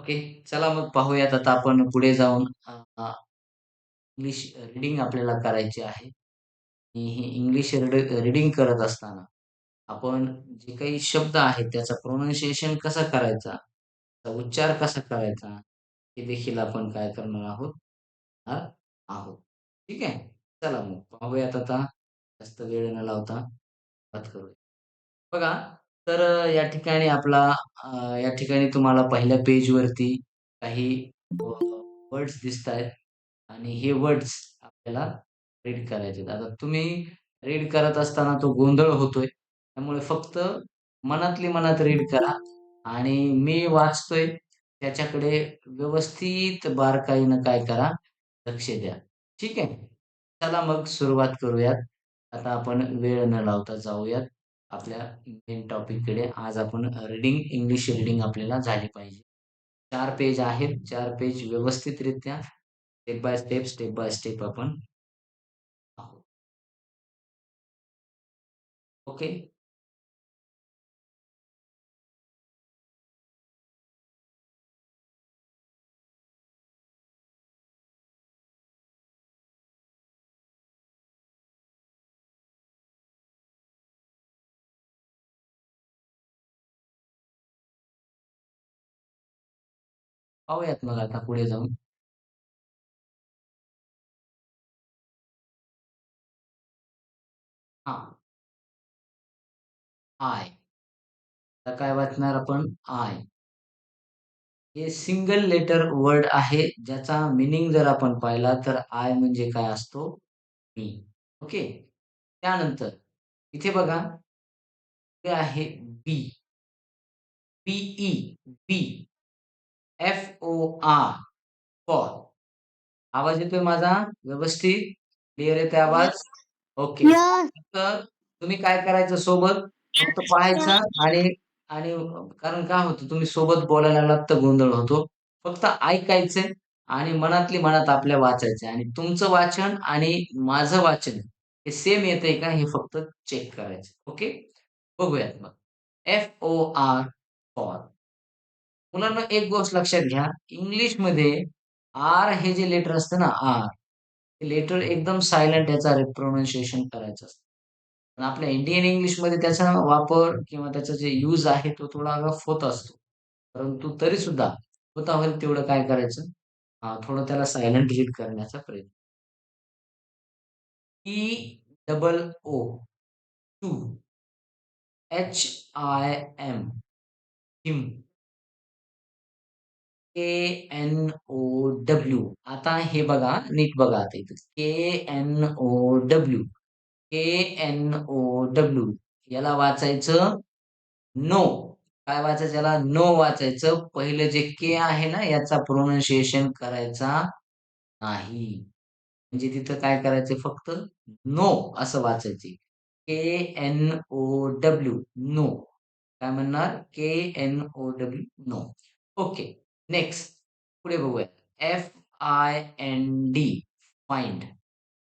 Okay. चला मग पाहूयात आता आपण पुढे जाऊन इंग्लिश रीडिंग आपल्याला करायची आहे. आणि ही इंग्लिश रीडिंग करत असताना आपण जे काही शब्द आहेत त्याचा प्रोनाउन्सिएशन कसा करायचा, त्याचा उच्चार कसा करायचा, हे देखील आपण काय करणार आहोत, पाहणार आहोत. ठीक आहे? चला मग पाहूयात आता. जास्त वेळ न लावता सुरुवात करूया. बघा, तर या ठिकाणी या ठिकाणी तुम्हाला पहिल्या पेजवरती काही वर्ड्स दिसतायत आणि हे वर्ड्स आपल्याला रीड करायचे आहेत. आता तुम्ही रीड करत असताना तो गोंधळ होतोय. त्यामुळे फक्त मनातली मनात रीड करा आणि मी वाचतोय त्याच्याकडे व्यवस्थित बारकाईनं काय करा, लक्ष द्या. ठीक आहे? चला मग सुरुवात करूयात. आता आपण वेळ न लावता जाऊयात आपल्या मेन टॉपिककडे. आज आपण इंग्लिश रीडिंग आपल्याला झाली पाहिजे. 4 पेज आहेत. 4 पेज व्यवस्थितरित्या स्टेप बाय स्टेप आपण आहोत. ओके. पाहूयात मग आता पुढे जाऊन. हां, आय. आता काय वाचणार आपण? आय. हे सिंगल लेटर वर्ड आहे, ज्याचा मीनिंग जर आपण पाहिला तर आय म्हणजे काय असतो? मी. ओके. त्यानंतर इथे बघा, ते आहे बी. बी-ई, बी. F-O-R, for. आवाज येतोय माझा व्यवस्थित? क्लिअर येतोय आवाज? ओके. Yes. तर तुम्ही काय करायचं सोबत? फक्त पाहायचं आणि आणि कारण काय होतं, तुम्ही सोबत बोलायला लागलात तर गोंधळ होतो. फक्त ऐकायचंय आणि मनातली मनात आपल्या वाचायचंय आणि तुमचं वाचन आणि माझं वाचन हे सेम येतंय का हे फक्त चेक करायचं. ओके. बघूयात मग. F-O-R, for. मुलांनो, एक गोष्ट लक्षात घ्या, इंग्लिशमध्ये आर हे जे लेटर असतं ना, आर, ते लेटर एकदम सायलेंट याचा प्रोनान्सिएशन करायचं असतं. पण आपल्या इंडियन इंग्लिशमध्ये त्याचा वापर किंवा त्याचा जे यूज आहे तो थोडा रफ होत असतो. परंतु तरीसुद्धा होता होईल तेवढं काय करायचं, थोडं त्याला सायलेंट रीड करण्याचा प्रयत्न. E-double-O, to. H-I-M, हिम. के-एन-ओ-डब्ल्यू. आता हे बघा, नीट बघा आता इथं. के-एन-ओ-डब्ल्यू. के-एन-ओ-डब्ल्यू. याला वाचायचं नो. काय वाचायचं याला? नो वाचायचं. पहिलं जे के आहे ना, याचा प्रोनन्सिएशन करायचा नाही. म्हणजे तिथं काय करायचं फक्त नो असं वाचायचे. के-एन-ओ-डब्ल्यू, नो. काय म्हणणार? के-एन-ओ-डब्ल्यू, नो. ओके. नेक्स्ट पुढे बघूया. F-I-N-D, find.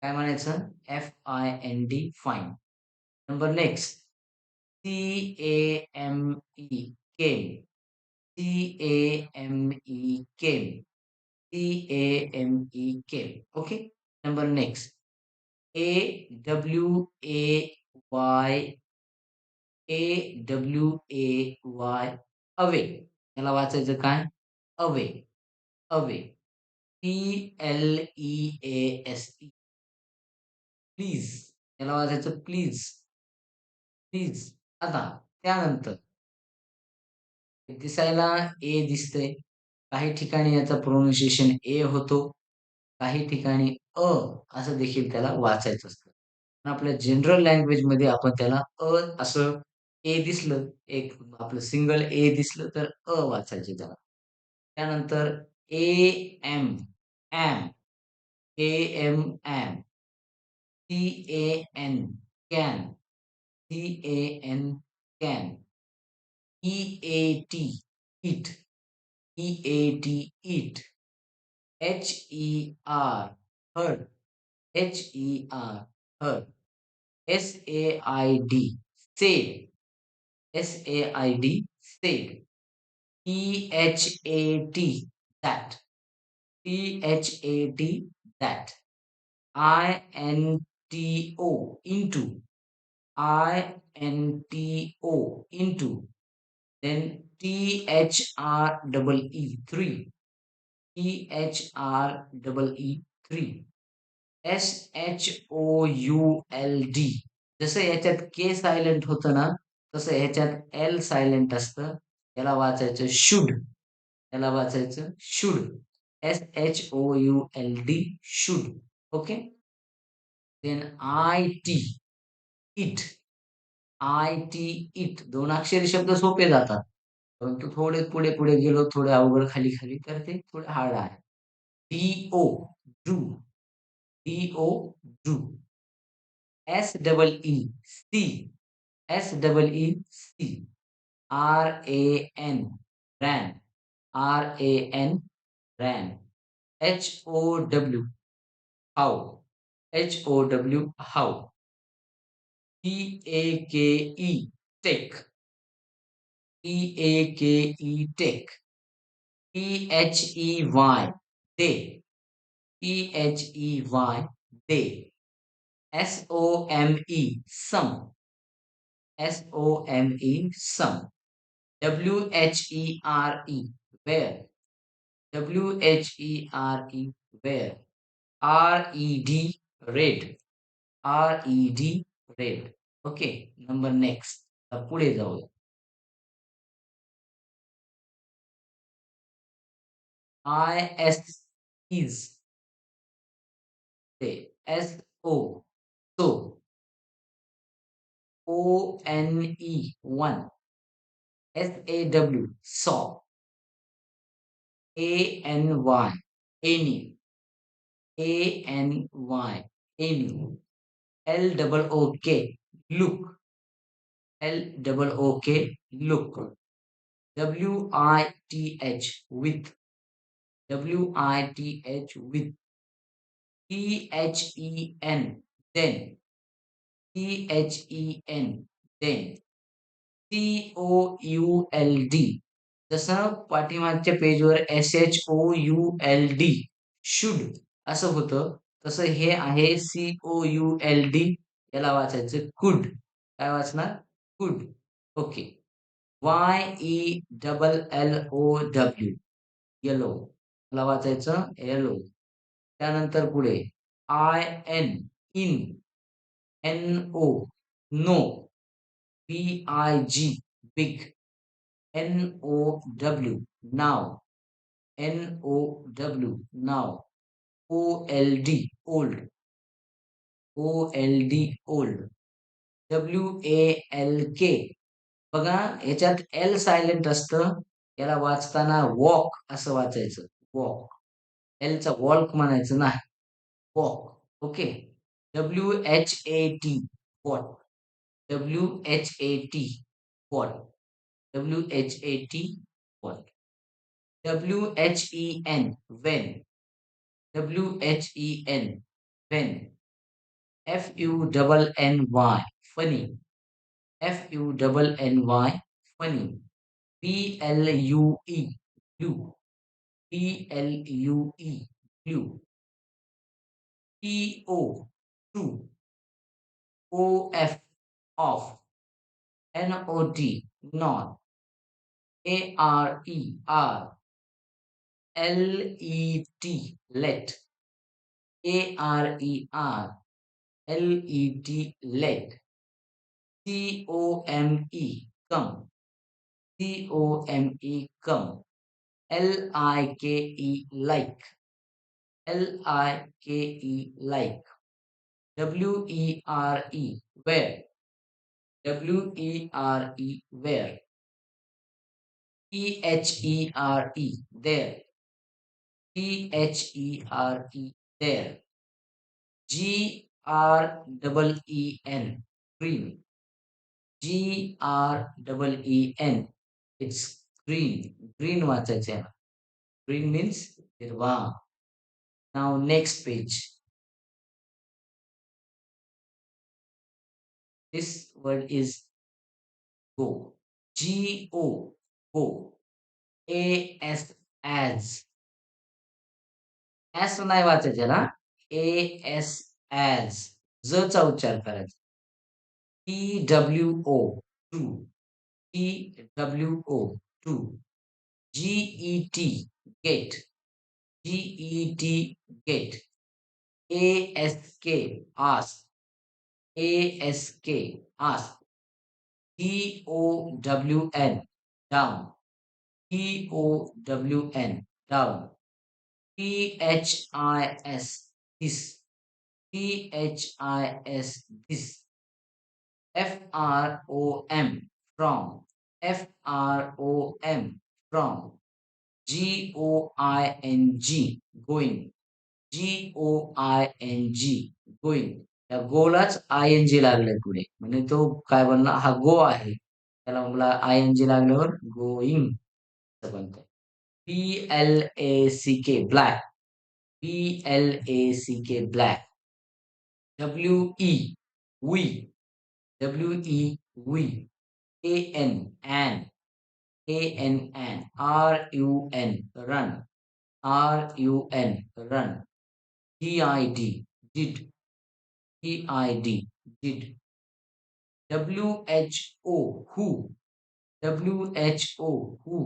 काय म्हणायचं? F-I-N-D, find. Number next. C-A-M-E, came. C-A-M-E, came. C-A-M-E, came. Okay. Number next. A-W-A-Y, A-W-A-Y, away. याला वाचायचं काय? Away, away. P-L-E-A-S-E, please. याला वाचायचं प्लीज, प्लीज. आता त्यानंतर दिसायला ए दिसतंय. काही ठिकाणी याचा प्रोनान्सिएशन ए होतो. काही ठिकाणी असं देखील त्याला वाचायचं असतं. पण आपल्या जनरल लँग्वेजमध्ये आपण त्याला असं ए दिसलं, एक आपलं सिंगल ए दिसलं तर वाचायचे त्याला. त्यानंतर M, M, M, M. C-A-N, can. C-A-N, can. E-A-T, eat. E-A-T, eat. H-E-R, heard. H-E-R, heard. S-A-I-D, said. S-A-I-D, said. THAT, that. THAT, that. INTO, into. INTO, into. Then THREE, 3. SHOULD. जसं याच्यात के silent होतं ना, तसं ह्याच्यात L silent असतं. याला वाचायचं should. याला वाचायचं should. SHOULD, should. Okay. Then it. It. दोन अक्षरी शब्द सोपे जातात. परंतु थोडे पुढे गेलो, थोडे अवघड खाली तर ते थोडे हार्ड आहे. DO, do. DO, do. SEE, SEE. RAN, ran. RAN, ran. HOW, how. how. TAKE, take. TAKE, take. THEY, they. THEY, they. SOME, some. WHERE, where. WHERE, where. RED, red. RED, red. Okay, number next. पुढे जाऊया. is, ते. SO, so. ONE, SAW, saw. ANY, any. ANY, any. LOOK, look. LOOK, look. WITH, with. WITH, with. THEN, then. THEN, then. COULD, जसं पाठीमागच्या पेजवर SHOULD, should असं होतं, तसं हे आहे COULD. याला वाचायचं कुड. काय वाचणार? कुड. ओके. YELLOW, yellow. याला वाचायचं येलो. त्यानंतर पुढे in. NO, no. BIG, big. NOW, now. NOW, now. OLD, old. OLD, old. WALK, बघा याच्यात एल सायलेंट असतं. याला वाचताना वॉक असं वाचायचं. वॉक. एलचा वॉल्क म्हणायचं नाही. Walk. Okay. WHAT, what. WHAT, what. WHAT, what. WHEN, when. WHEN, when. FUNNY, funny. FUNNY, funny. BLUE, blue. BLUE, blue. TO, true. OF, off. NOT, not. ARE, are. LET, let. ARER, LET, let. COME, come. COME, come. LIKE, like. LIKE, like. WERE, where. WERE, where. THERE, there. THERE, there. GREEN, green. GREEN, it's green. Green वाचायचं आहे. Green means हिरवा. Now next page. This word is go. GO, go. As as. As नाही वाचायचं याला. As as. जचा उच्चार करायचा. TWO two. TWO two. GET get. GET get. ASK ask. ASK ask. DOWN down. DOWN down. THIS this. THIS this. FROM from. FROM from. GOING going. GOING going. त्या गोलाच I N G लागलाय पुढे म्हणजे तो काय बनला हा गो आहे त्याला मला आय एन जी लागल्यावर गोईंग असं बनतंय. BLACK black. BLACK black. WE we. WE we. AN an. AN RUN run. RUN run. DID did. DID did. WHO who. WHO who.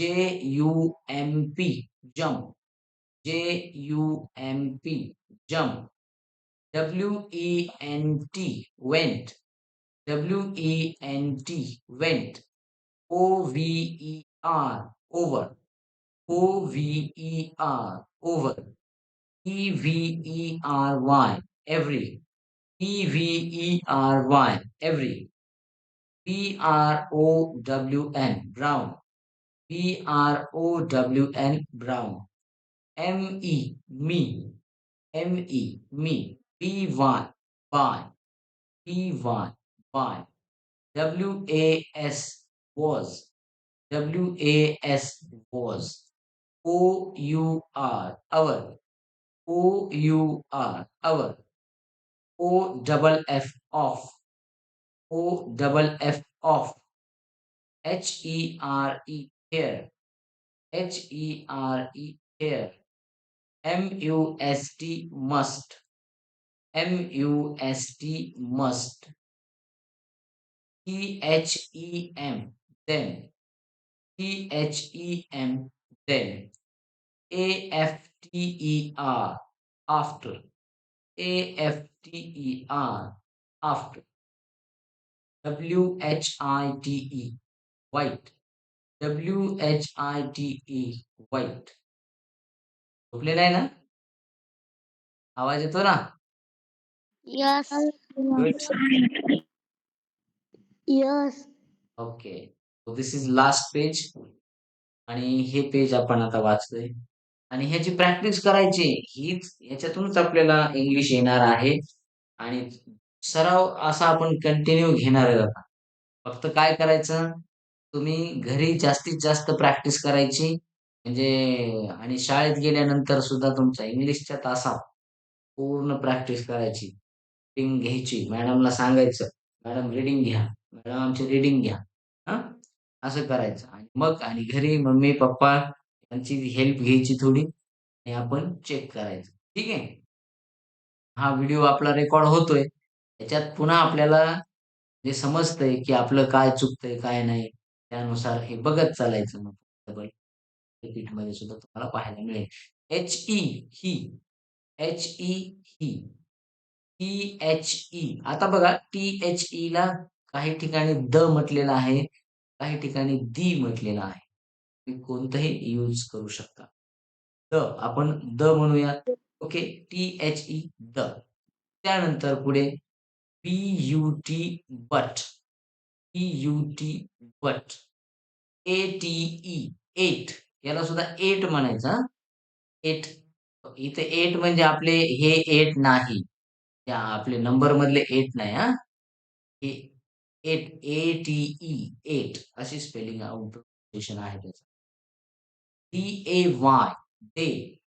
JUMP jump. JUMP jump. WENT went. WENT went. OVER over. OVER over. EVERY every. EVERY every. BROWN brown. BROWN brown. ME me. ME me. BY by. BY by. WAS was. WAS was. OUR our. OUR our. OFF off. OFF off. HERE here. HERE here. MUST must. MUST must. THEM then. THEM then. AFTER after. AFTER after. WHITE white. WHITE white. झोपलेला आहे ना? आवाज येतो ना? Yes. Good. Yes. Okay. So this is last page आणि हे page आपण आता वाचतोय आणि ह्याची प्रॅक्टिस करायची. हीच ह्याच्यातूनच आपल्याला इंग्लिश येणार आहे आणि सराव असा आपण कंटिन्यू घेणार आहे आता. फक्त काय करायचं, तुम्ही घरी जास्तीत जास्त प्रॅक्टिस करायची म्हणजे आणि शाळेत गेल्यानंतर सुद्धा तुमचा इंग्लिशच्या तासात पूर्ण प्रॅक्टिस करायची. रीडिंग घ्यायची. मॅडमला सांगायचं, "मॅडम रीडिंग घ्या. मॅडम आमची रीडिंग घ्या." हां, असं करायचं आणि मग आणि घरी मम्मी, पप्पा यांची हेल्प घ्यायची थोडी आणि आपण चेक करायचं. ठीक आहे? हा व्हिडिओ आपला रेकॉर्ड होतोय. त्याच्यात पुन्हा आपल्याला जे समजतंय, की आपलं काय चुकतंय, काय नाही. त्यानुसार हे बघत चालायचं मग डबल रिपीटमध्ये सुद्धा तुम्हाला पाहायला मिळेल. HE he, HE he, THE आता बघा THEला काही ठिकाणी द म्हटलेलं आहे, काही ठिकाणी दी म्हटलेलं आहे. तुम्ही कोणतंही यूज करू शकता. द आपण द म्हणूयात. ओके. THE the. त्यानंतर पुढे BUT but. BUT but. ATE ate. याला सुद्धा एट म्हणायचं हां. एट. इथे एट म्हणजे आपले हे एट नाही. त्या आपले नंबर मधले एट नाही हां. हे एट ATE एट अशी स्पेलिंग प्रोनाउन्सिएशन आहे त्याचं. DAY day.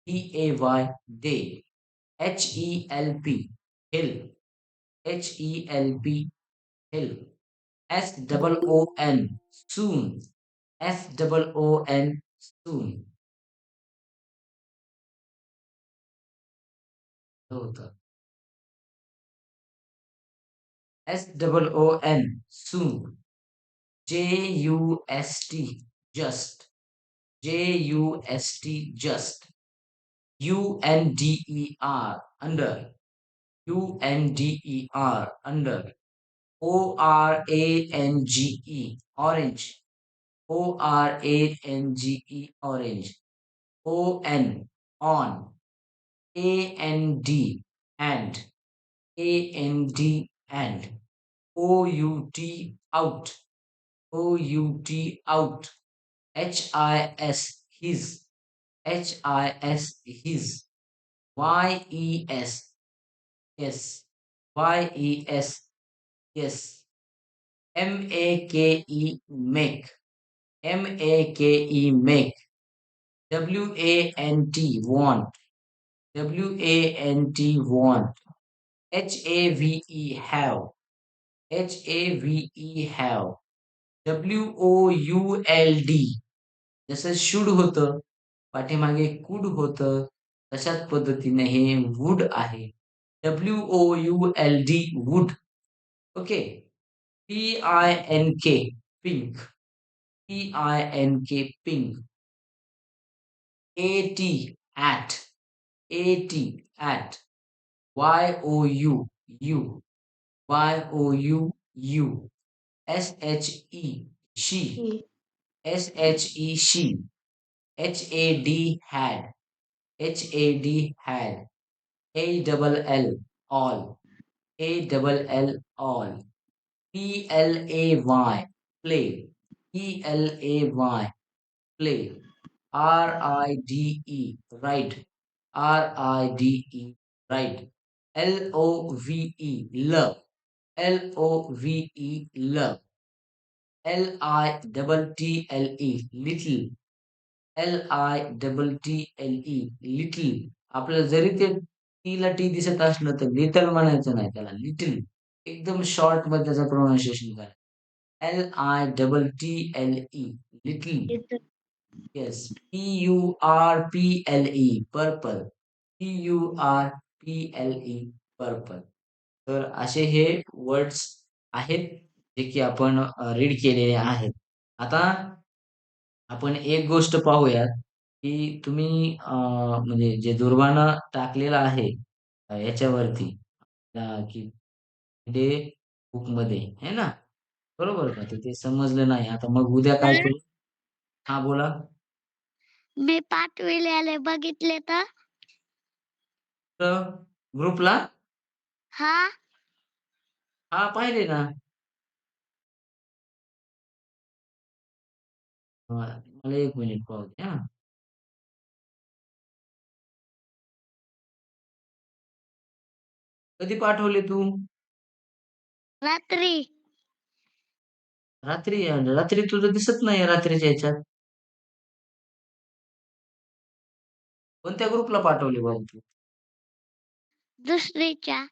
DAY day. HELP help. HELP help. SOON soon. SOON, soon. होतं. SOON, soon. JUST, just. JUST, just. UNDER, under. UNDER, under. ORANGE, orange. ORANGE, orange. ON, on. AND, and. AND, and. OUT, out. OUT, out. HIS, his. HIS, his. YES, yes. YES, yes. MAKE, make. MAKE, make. WANT, WANT, want. HAVE, HAVE, have. WOULD, जसं should होतं, पाठीमागे कुड होतं, तशाच पद्धतीने हे would आहे. WOULD, would. Okay. PINK, pink. PINK, pink. AT, at. AT, at. YOU, you. YOU. SHE, she. SHE, she. HAD, had. HAD, had. ALL, all. ALL, all. PLAY, play. PLAY, play. RIDE, ride. RIDE, ride. LOVE, love. LOVE, love. LITTLE, little. LITTLE, little. आपल्याला जरी ते टीला T दिसत असलं तर little म्हणायचं नाही, त्याला लिटिल. एकदम शॉर्ट मध्ये त्याचं प्रोनाउन्सिएशन करा. LITTLE, little. Yes. PURPLE, purple. PURPLE, purple. तर असे हे वर्ड्स आहेत, जे की आपण रीड केलेले आहेत. आता आपण एक गोष्ट पाहूयात, की तुम्ही म्हणजे जे दुर्बाणा टाकलेला आहे याच्यावरती, की डे बुकमध्ये आहे ना, बरोबर का? तर ते समजलं नाही. आता मग उद्या काय सर, करू? हां, बोला. मी पाठविलेले बघितले तर? तर ग्रुपला? हां, हां, पाहिले ना. मला 1 मिनिट पाहू द्या. कधी पाठवले तू? रात्री. रात्री? रात्री तुझं दिसत नाही रात्रीच्या ह्याच्यात. कोणत्या ग्रुपला पाठवले बाबा तू? दुसरीच्या.